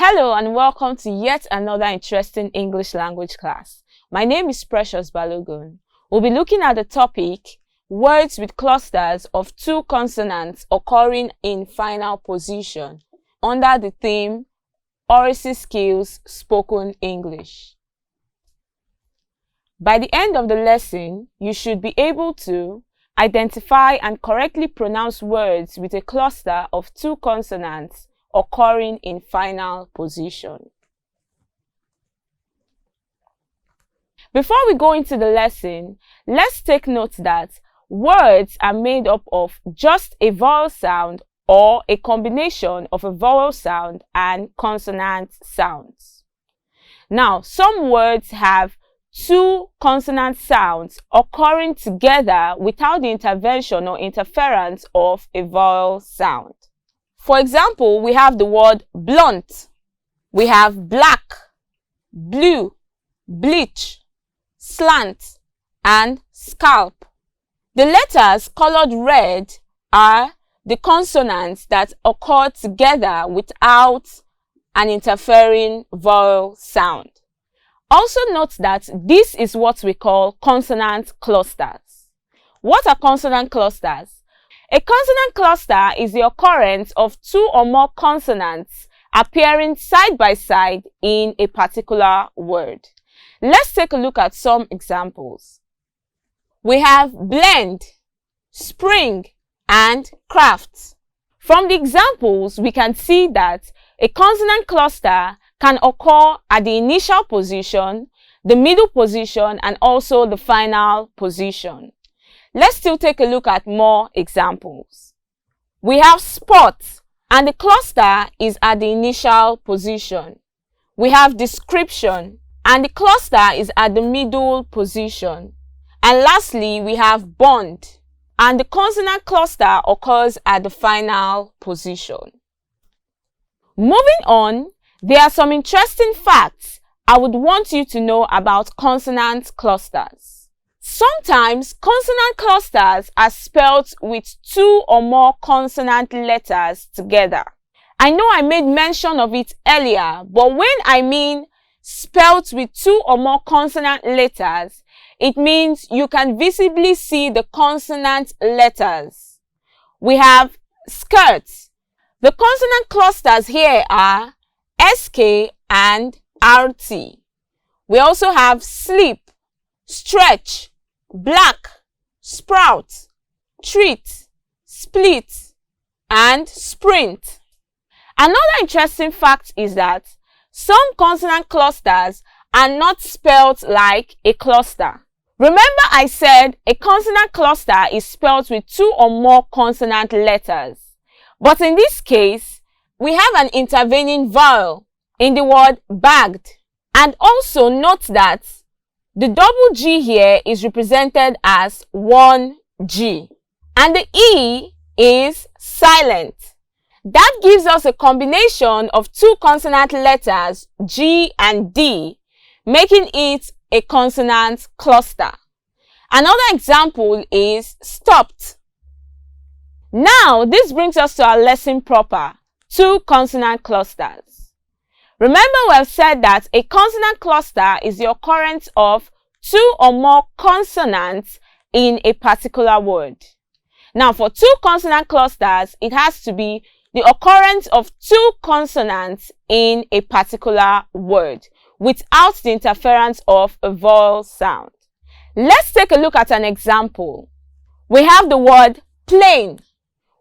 Hello and welcome to yet another interesting English language class. My name is Precious Balogun. We'll be looking at the topic, words with clusters of two consonants occurring in final position, under the theme, Oracy Skills Spoken English. By the end of the lesson, you should be able to identify and correctly pronounce words with a cluster of two consonants occurring in final position. Before we go into the lesson, let's take note that words are made up of just a vowel sound or a combination of a vowel sound and consonant sounds. Now, some words have two consonant sounds occurring together without the intervention or interference of a vowel sound. For example, we have the word blunt, we have black, blue, bleach, slant, and scalp. The letters colored red are the consonants that occur together without an interfering vowel sound. Also note that this is what we call consonant clusters. What are consonant clusters? A consonant cluster is the occurrence of two or more consonants appearing side by side in a particular word. Let's take a look at some examples. We have blend, spring, and craft. From the examples, we can see that a consonant cluster can occur at the initial position, the middle position, and also the final position. Let's still take a look at more examples. We have spot, and the cluster is at the initial position. We have description, and the cluster is at the middle position. And lastly, we have bond, and the consonant cluster occurs at the final position. Moving on, there are some interesting facts I would want you to know about consonant clusters. Sometimes consonant clusters are spelled with two or more consonant letters together. I know I made mention of it earlier, but when I mean spelled with two or more consonant letters, it means you can visibly see the consonant letters. We have skirt. The consonant clusters here are SK and RT. We also have sleep, stretch, black, sprout, treat, split, and sprint. Another interesting fact is that some consonant clusters are not spelled like a cluster. Remember I said a consonant cluster is spelled with two or more consonant letters. But in this case, we have an intervening vowel in the word bagged. And also note that the double G here is represented as one G. And the E is silent. That gives us a combination of two consonant letters, G and D, making it a consonant cluster. Another example is stopped. Now, this brings us to our lesson proper, two consonant clusters. Remember, we have said that a consonant cluster is the occurrence of two or more consonants in a particular word. Now, for two consonant clusters, it has to be the occurrence of two consonants in a particular word without the interference of a vowel sound. Let's take a look at an example. We have the word plane.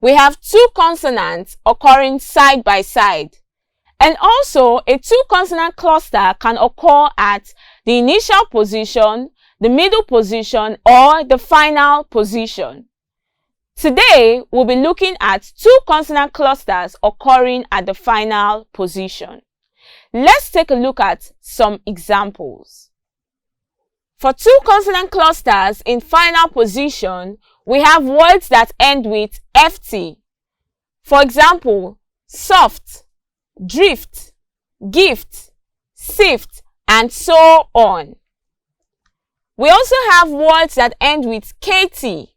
We have two consonants occurring side by side. And also, a two consonant cluster can occur at the initial position, the middle position, or the final position. Today, we'll be looking at two consonant clusters occurring at the final position. Let's take a look at some examples. For two consonant clusters in final position, we have words that end with FT. For example, soft, drift, gift, sift, and so on. We also have words that end with KT,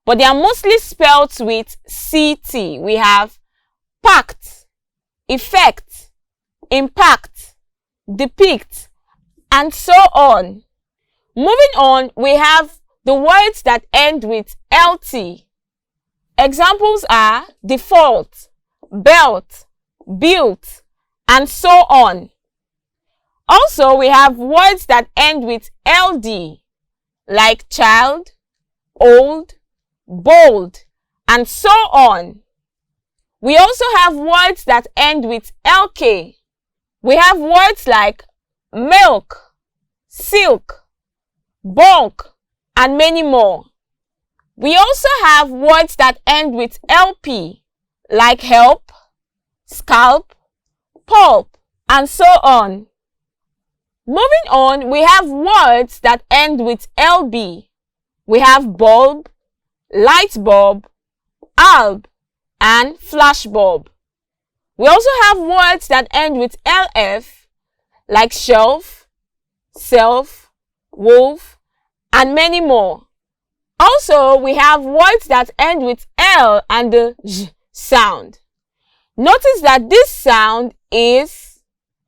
but they are mostly spelled with CT. We have pact, effect, impact, depict, and so on. Moving on, we have the words that end with lt. Examples are default, belt, built, and so on. Also, we have words that end with ld, like child, old, bold, and so on. We also have words that end with lk. We have words like milk, silk, bulk, and many more. We also have words that end with lp, like help, scalp, pulp, and so on. Moving on, we have words that end with lb. We have bulb, light bulb, alb, and flash bulb. We also have words that end with lf, like shelf, self, wolf, and many more. Also, we have words that end with l and the j sound. Notice that this sound is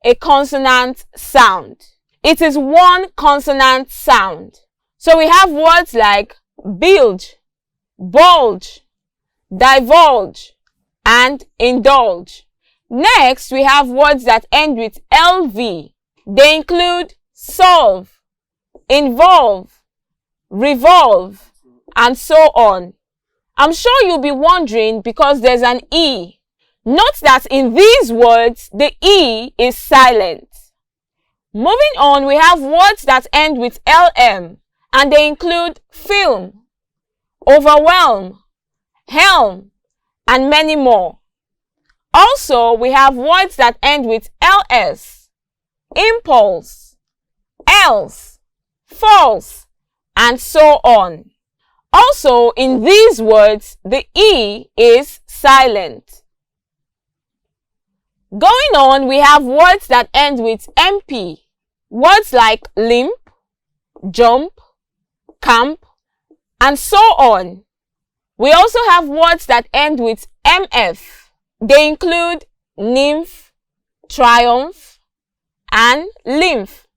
a consonant sound. It is one consonant sound. So we have words like bilge, bulge, divulge, and indulge. Next, we have words that end with lv. They include solve, involve, revolve, and so on. I'm sure you'll be wondering because there's an E. Note that in these words, the E is silent. Moving on, we have words that end with LM, and they include film, overwhelm, helm, and many more. Also, we have words that end with LS, impulse, else, false, and so on. Also, in these words, the E is silent. Going on, we have words that end with MP. Words like limp, jump, camp, and so on. We also have words that end with MF. They include nymph, triumph, and lymph.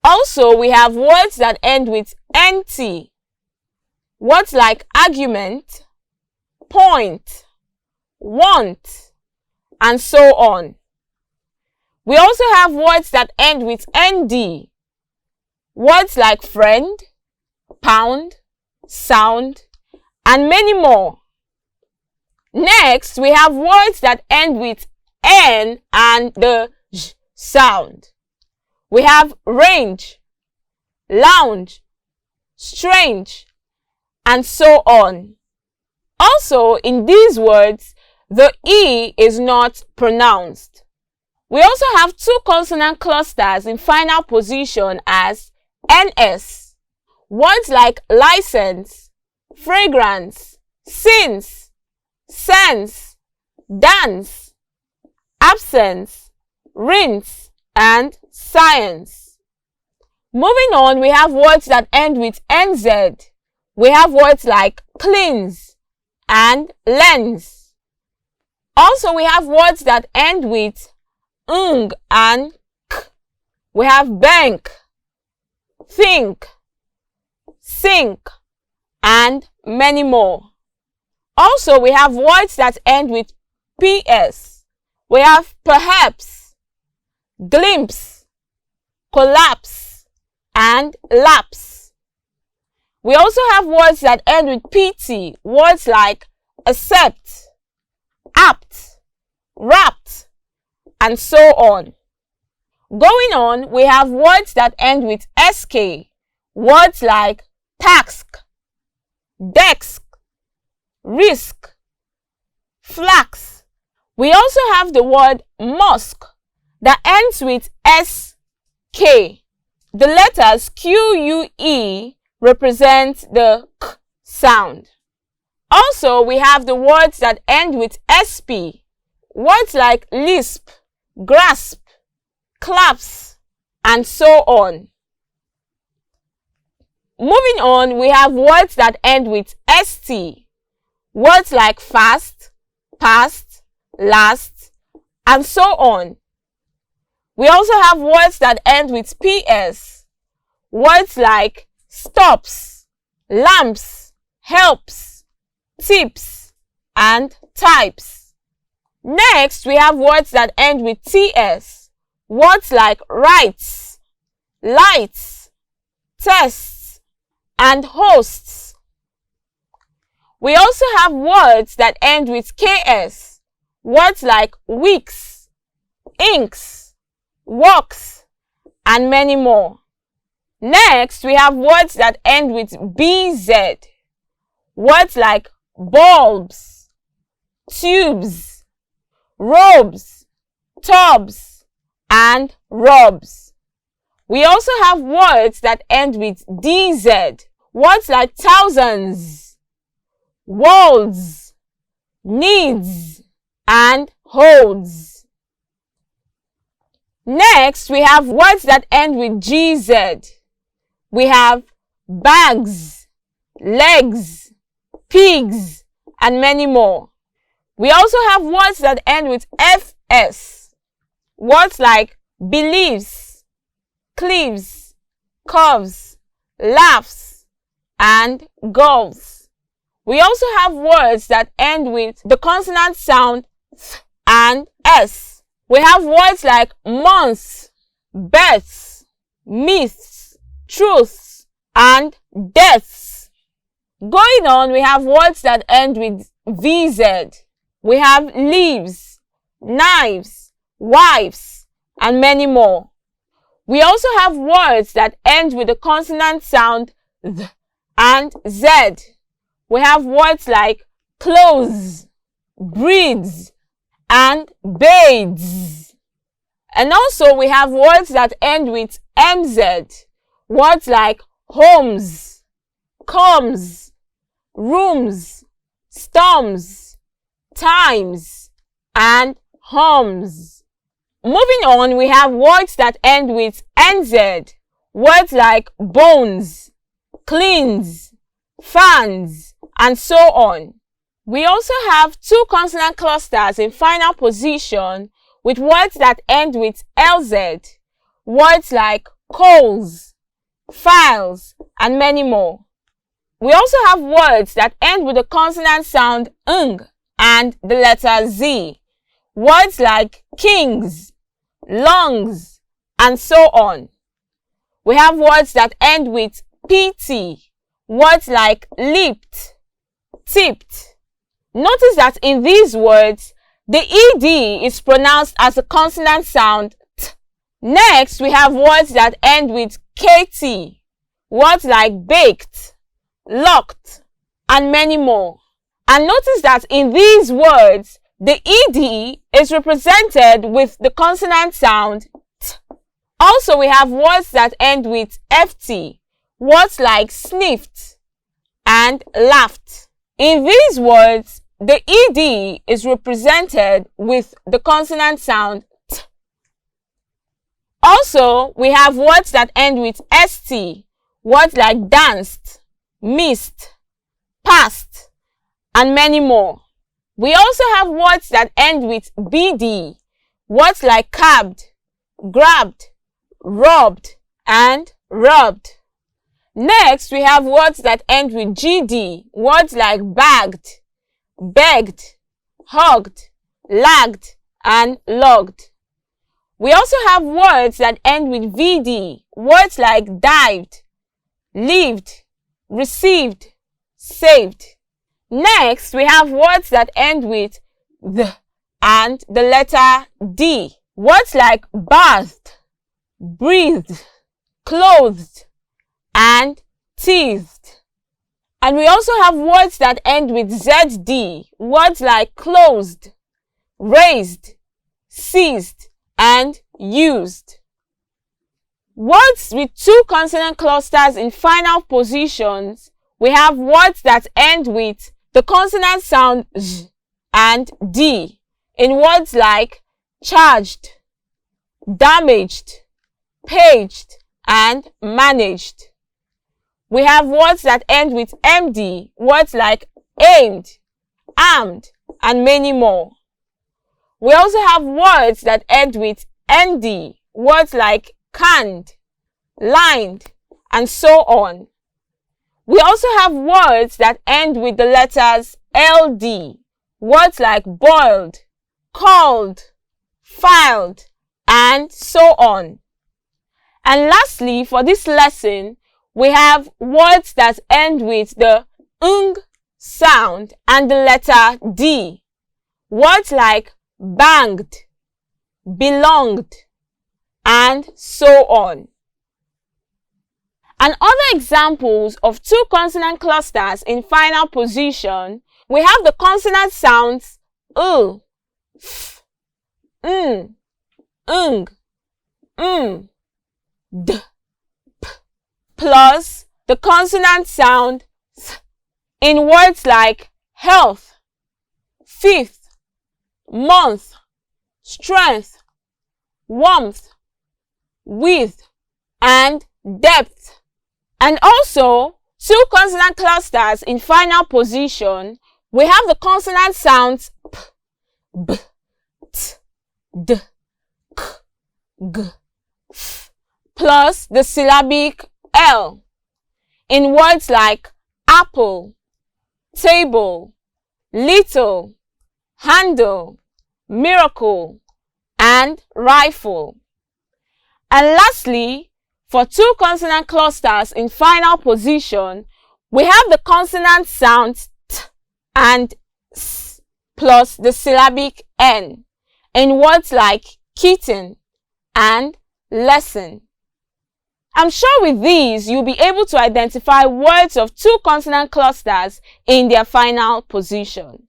Also, we have words that end with NT. Words like argument, point, want, and so on. We also have words that end with ND. Words like friend, pound, sound, and many more. Next, we have words that end with N and the J sound. We have range, lounge, strange, and so on. Also, in these words, the E is not pronounced. We also have two consonant clusters in final position as NS. Words like license, fragrance, since, sense, dance, absence, rinse, and science. Moving on, we have words that end with NZ. We have words like cleanse and lens. Also, we have words that end with ng and k. We have bank, think, sink, and many more. Also, we have words that end with ps. We have perhaps, glimpse, collapse, and lapse. We also have words that end with pt. Words like accept, apt, wrapped, and so on. Going on, we have words that end with sk. Words like task, desk, risk, flax. We also have the word mosque that ends with sk. The letters QUE represent the k sound. Also, we have the words that end with sp. Words like lisp, grasp, claps, and so on. Moving on, we have words that end with st. Words like fast, past, last, and so on. We also have words that end with PS. Words like stops, lamps, helps, tips, and types. Next, we have words that end with TS. Words like rights, lights, tests, and hosts. We also have words that end with KS. Words like weeks, inks, works, and many more. Next, we have words that end with BZ. Words like bulbs, tubes, robes, tubs, and robs. We also have words that end with DZ. Words like thousands, worlds, needs, and holds. Next, we have words that end with GZ. We have bags, legs, pigs, and many more. We also have words that end with FS. Words like believes, cleaves, curves, laughs, and golfs. We also have words that end with the consonant sound th and S. We have words like months, births, myths, truths, and deaths. Going on, we have words that end with VZ. We have leaves, knives, wives, and many more. We also have words that end with the consonant sound th and Z. We have words like clothes, breeds, and bathes. And also we have words that end with MZ. Words like homes, comes, rooms, storms, times, and homes. Moving on, we have words that end with NZ. Words like bones, cleans, fans, and so on. We also have two consonant clusters in final position with words that end with LZ. Words like coals, files, and many more. We also have words that end with the consonant sound ng and the letter Z. Words like kings, lungs, and so on. We have words that end with PT. Words like leaped, tipped. Notice that in these words, the ED is pronounced as a consonant sound T. Next, we have words that end with KT. Words like baked, locked, and many more. And notice that in these words, the ED is represented with the consonant sound T. Also, we have words that end with FT. Words like sniffed and laughed. In these words, the ED is represented with the consonant sound T. Also, we have words that end with ST. Words like danced, missed, passed, and many more. We also have words that end with BD. Words like cabbed, grabbed, robbed, and rubbed. Next, we have words that end with GD. Words like bagged, begged, hugged, lagged, and logged. We also have words that end with VD. Words like dived, lived, received, saved. Next, we have words that end with the and the letter D. Words like bathed, breathed, clothed, and teethed. And we also have words that end with ZD. Words like closed, raised, seized, and used. Words with two consonant clusters in final positions, we have words that end with the consonant sound Z and D in words like charged, damaged, paged, and managed. We have words that end with MD, words like aimed, armed, and many more. We also have words that end with ND, words like canned, lined, and so on. We also have words that end with the letters LD, words like boiled, called, filed, and so on. And lastly, for this lesson, we have words that end with the ng sound and the letter D, words like banged, belonged, and so on. And other examples of two consonant clusters in final position, we have the consonant sounds f, n, ng, d, p, plus the consonant sound th in words like health, fifth, month, strength, warmth, width, and depth. And also, two consonant clusters in final position, we have the consonant sounds p, b, t, d, k, g, f, plus the syllabic L in words like apple, table, little, handle, miracle, and rifle. And lastly, for two consonant clusters in final position, we have the consonant sounds t and s plus the syllabic n in words like kitten and lesson. I'm sure with these, you'll be able to identify words of two consonant clusters in their final position.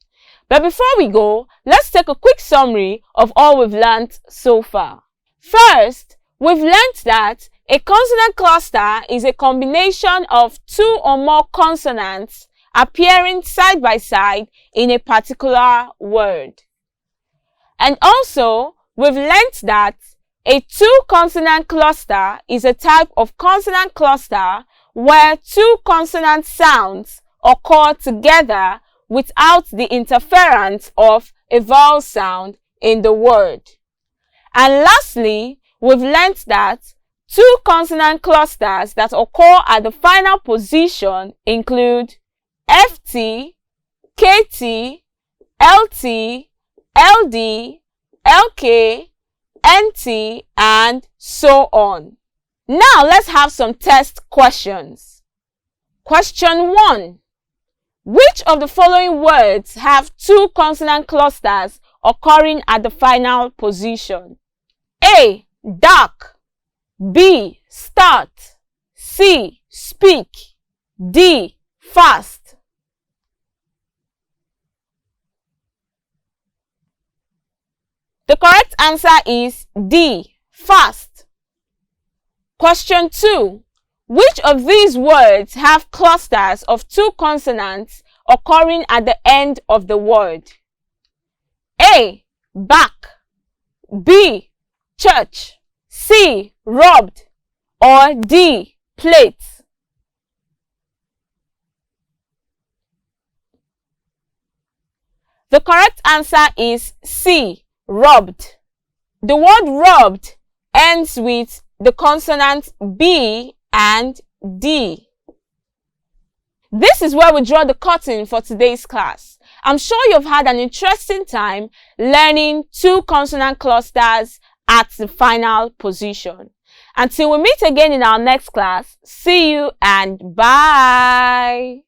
But before we go, let's take a quick summary of all we've learned so far. First, we've learned that a consonant cluster is a combination of two or more consonants appearing side by side in a particular word. And also, we've learned that a two-consonant cluster is a type of consonant cluster where two consonant sounds occur together without the interference of a vowel sound in the word. And lastly, we've learned that two consonant clusters that occur at the final position include FT, KT, LT, LD, LK, NT, and so on. Now let's have some test questions. Question 1. Which of the following words have two consonant clusters occurring at the final position? A. Dark. B. Start. C. Speak. D. Fast. The correct answer is D. Fast. Question 2. Which of these words have clusters of two consonants occurring at the end of the word? A. Back. B. Church. C. Robbed. Or D. Plate. The correct answer is C. Robbed. The word robbed ends with the consonants B and D. This is where we draw the curtain for today's class. I'm sure you've had an interesting time learning two consonant clusters at the final position. Until we meet again in our next class, see you and bye!